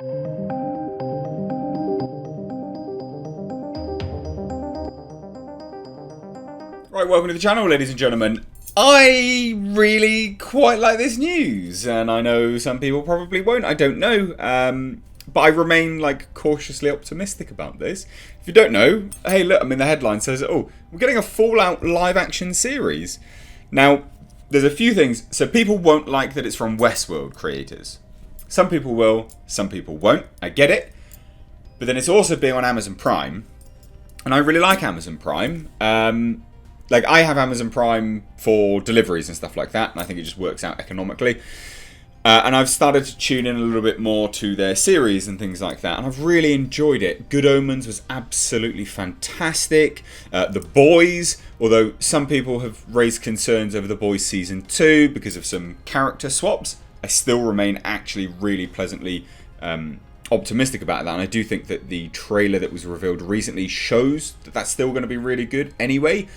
Right, welcome to the channel, ladies and gentlemen. I really quite like this news, and I know some people probably won't, I don't know. But I remain cautiously optimistic about this. If you don't know, hey look, I mean the headline says, oh, we're getting a Fallout live action series. Now, there's a few things. So people won't like that it's from Westworld creators. Some people will, some people won't. I get it. But then it's also being on Amazon Prime. And I really like Amazon Prime. I have Amazon Prime for deliveries and stuff like that. And I think it just works out economically. And I've started to tune in a little bit more to their series and things like that. And I've really enjoyed it. Good Omens was absolutely fantastic. The Boys, although some people have raised concerns over The Boys Season 2 because of some character swaps, I still remain actually really pleasantly optimistic about that. And I do think that the trailer that was revealed recently shows that that's still going to be really good anyway.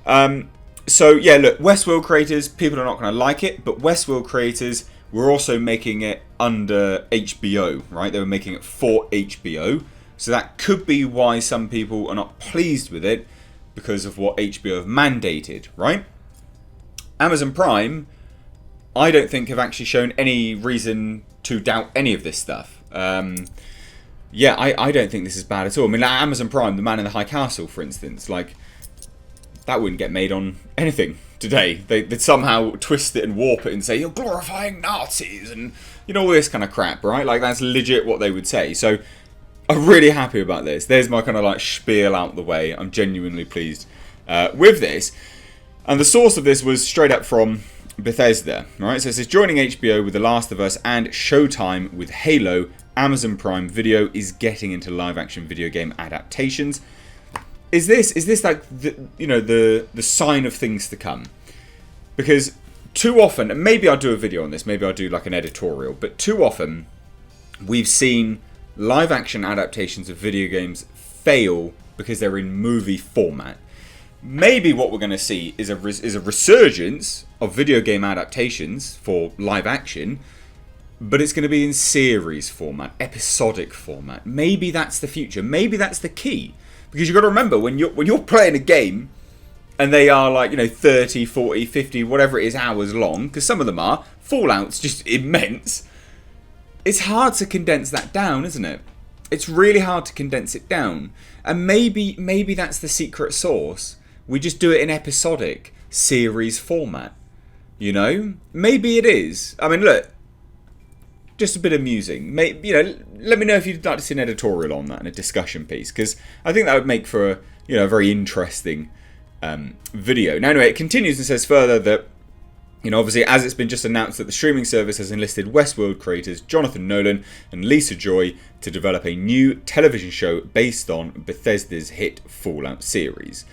So yeah, look, Westworld creators, people are not going to like it, but Westworld creators were also making it under HBO, right? They were making it for HBO. So that could be why some people are not pleased with it, because of what HBO have mandated, right? Amazon Prime, I don't think have actually shown any reason to doubt any of this stuff. Yeah, I don't think this is bad at all. I mean, Amazon Prime, The Man in the High Castle, for instance, that wouldn't get made on anything today. They'd somehow twist it and warp it and say, you're glorifying Nazis and, all this kind of crap, right? That's legit what they would say. So, I'm really happy about this. There's my kind of spiel out the way. I'm genuinely pleased with this. And the source of this was straight up from Bethesda, right? So it says, joining HBO with The Last of Us and Showtime with Halo, Amazon Prime Video is getting into live-action video game adaptations. Is this the sign of things to come? Because too often, and maybe I'll do a video on this, maybe I'll do an editorial, but too often we've seen live action adaptations of video games fail because they're in movie format. Maybe what we're going to see is a resurgence of video game adaptations for live action, but it's going to be in series format, episodic format. Maybe that's the future. Maybe that's the key. Because you've got to remember, when you're playing a game and they are 30, 40, 50, whatever it is, hours long, because some of them are, Fallout's just immense, it's hard to condense that down, isn't it? It's really hard to condense it down. And maybe that's the secret sauce. We just do it in episodic series format. Maybe it is. I mean, look, just a bit amusing. Let me know if you'd like to see an editorial on that and a discussion piece, because I think that would make for a very interesting video. Now, anyway, it continues and says further that, obviously, as it's been just announced that the streaming service has enlisted Westworld creators Jonathan Nolan and Lisa Joy to develop a new television show based on Bethesda's hit Fallout series.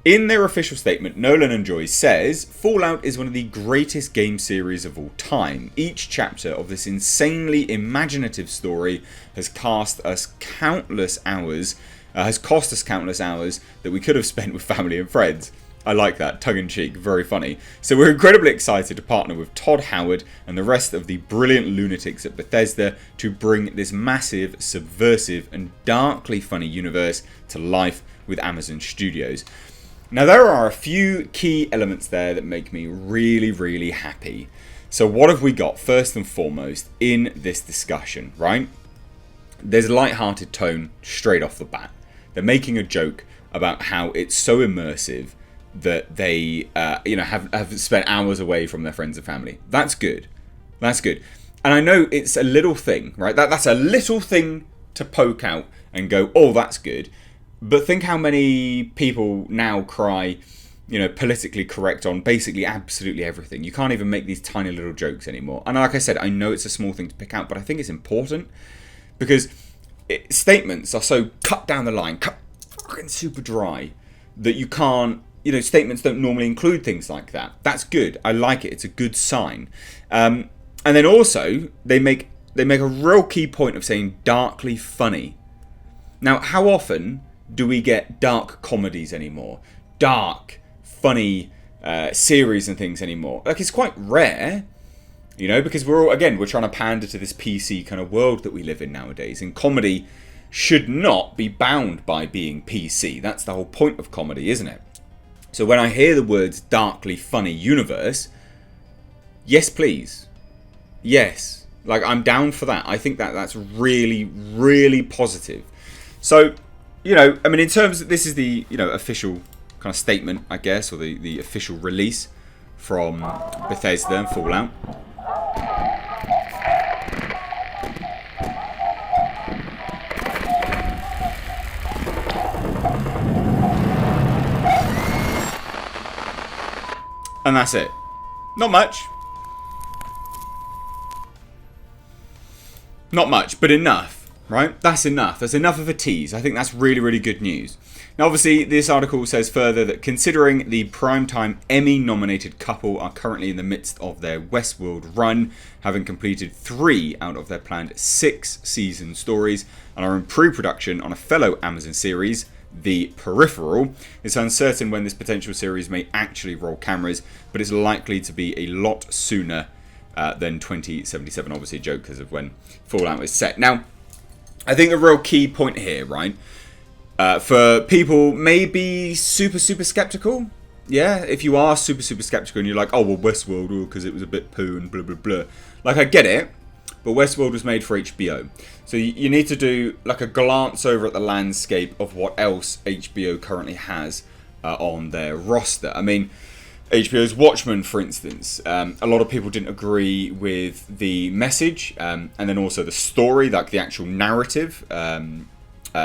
In their official statement, Nolan and Joy says, Fallout is one of the greatest game series of all time. Each chapter of this insanely imaginative story has cost us countless hours that we could have spent with family and friends. I like that, tongue-in-cheek, very funny. So we're incredibly excited to partner with Todd Howard and the rest of the brilliant lunatics at Bethesda to bring this massive, subversive and darkly funny universe to life with Amazon Studios. Now, there are a few key elements there that make me really, really happy. So what have we got first and foremost in this discussion, right? There's a light-hearted tone straight off the bat. They're making a joke about how it's so immersive that they have spent hours away from their friends and family. That's good. That's good. And I know it's a little thing, right? That's a little thing to poke out and go, oh, that's good. But think how many people now cry, politically correct on basically absolutely everything. You can't even make these tiny little jokes anymore. And like I said, I know it's a small thing to pick out, but I think it's important because statements are so cut down the line, cut fucking super dry, that you can't, statements don't normally include things like that. That's good. I like it. It's a good sign. And then also, they make a real key point of saying darkly funny. Now, how often do we get dark comedies anymore? Dark, funny series and things anymore? It's quite rare. You know, because we're trying to pander to this PC kind of world that we live in nowadays. And comedy should not be bound by being PC. That's the whole point of comedy, isn't it? So when I hear the words darkly funny universe, yes, please. Yes. Like, I'm down for that. I think that that's really, really positive. So, you know, I mean, in terms of, this is the, you know, official kind of statement, I guess, or the official release from Bethesda and Fallout. And that's it. Not much. Not much, but enough, right? That's enough. That's enough of a tease. I think that's really, really good news. Now, obviously, this article says further that considering the primetime Emmy-nominated couple are currently in the midst of their Westworld run, having completed 3 out of their planned 6 season stories, and are in pre-production on a fellow Amazon series, The Peripheral, it's uncertain when this potential series may actually roll cameras, but it's likely to be a lot sooner than 2077. Obviously a joke because of when Fallout is set. Now, I think the real key point here, right, for people maybe super skeptical, yeah, if you are super skeptical and you're like, oh, well, Westworld, because it was a bit poo and blah, blah, blah. Like, I get it, but Westworld was made for HBO. So you need to do like a glance over at the landscape of what else HBO currently has on their roster. I mean, HBO's Watchmen, for instance, a lot of people didn't agree with the message and then also the story, like the actual narrative,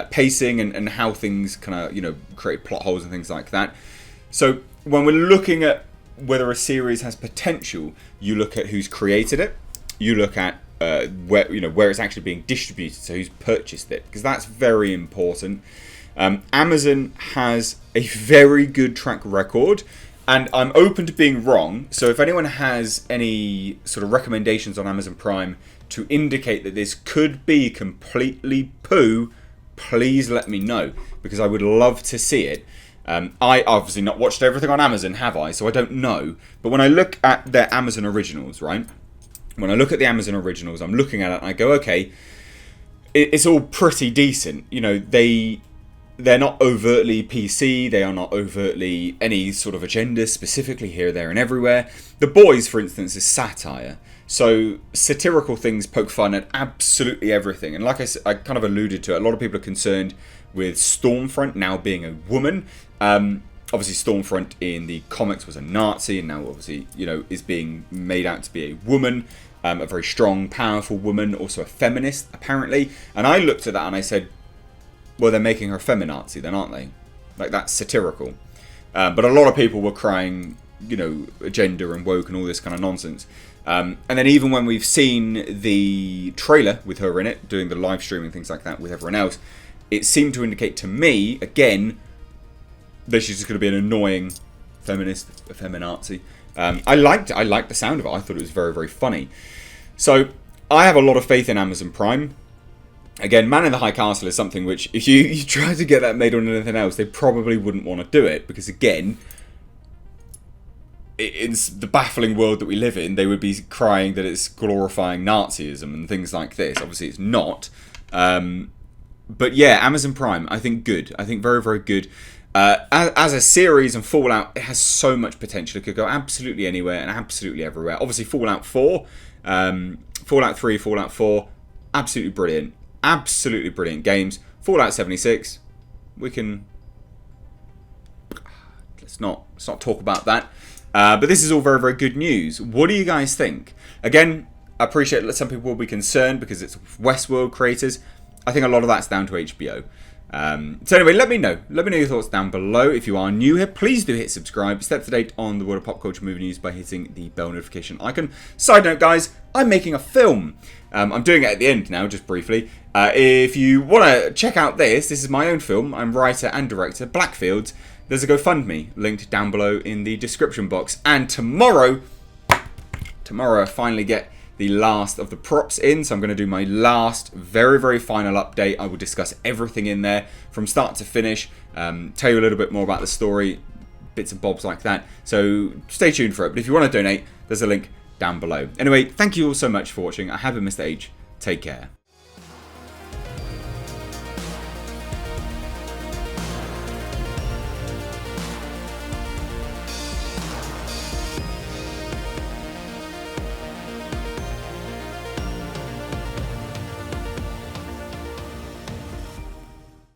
pacing and how things kind of, you know, create plot holes and things like that. So when we're looking at whether a series has potential, you look at who's created it, you look at where it's actually being distributed, so who's purchased it, because that's very important. Amazon has a very good track record, and I'm open to being wrong. So if anyone has any sort of recommendations on Amazon Prime to indicate that this could be completely poo, please let me know, because I would love to see it. I obviously not watched everything on Amazon, have I? So I don't know. But when I look at their Amazon originals, right? When I look at the Amazon originals, I'm looking at it and I go, okay, it's all pretty decent. You know, they're not overtly PC. They are not overtly any sort of agenda, specifically here, there, and everywhere. The Boys, for instance, is satire. So satirical things poke fun at absolutely everything. And like I kind of alluded to it, a lot of people are concerned with Stormfront now being a woman. Obviously, Stormfront in the comics was a Nazi, and now obviously, you know, is being made out to be a woman. A very strong, powerful woman, also a feminist, apparently. And I looked at that and I said, well, they're making her a feminazi then, aren't they? Like, that's satirical. But a lot of people were crying, you know, agenda and woke and all this kind of nonsense. And then even when we've seen the trailer with her in it, doing the live stream and things like that with everyone else, it seemed to indicate to me, again, that she's just going to be an annoying feminist, a feminazi. I liked the sound of it. I thought it was very, very funny. So I have a lot of faith in Amazon Prime. Again, Man in the High Castle is something which, if you try to get that made on anything else, they probably wouldn't want to do it. Because again, in the baffling world that we live in, they would be crying that it's glorifying Nazism and things like this. Obviously, it's not. But yeah, Amazon Prime, I think good. I think very, very good. As a series, and Fallout, it has so much potential. It could go absolutely anywhere and absolutely everywhere. Obviously, Fallout 4, Fallout 3, Fallout 4, absolutely brilliant. Absolutely brilliant games. Fallout 76, we can... Let's not talk about that. But this is all very, very good news. What do you guys think? Again, I appreciate that some people will be concerned because it's Westworld creators. I think a lot of that's down to HBO. So anyway, let me know your thoughts down below. If you are new here, please do hit subscribe. Stay up to date on the world of pop culture movie news by hitting the bell notification icon. Side note, guys, I'm making a film. I'm doing it at the end now, just briefly. If you want to check out this is my own film. I'm writer and director, Blackfields. There's a GoFundMe linked down below in the description box. And tomorrow I finally get the last of the props in, so I'm going to do my last, very, very final update. I will discuss everything in there from start to finish, tell you a little bit more about the story, bits and bobs like that. So stay tuned for it. But if you want to donate, there's a link down below. Anyway, thank you all so much for watching. I have been Mr. H. Take care.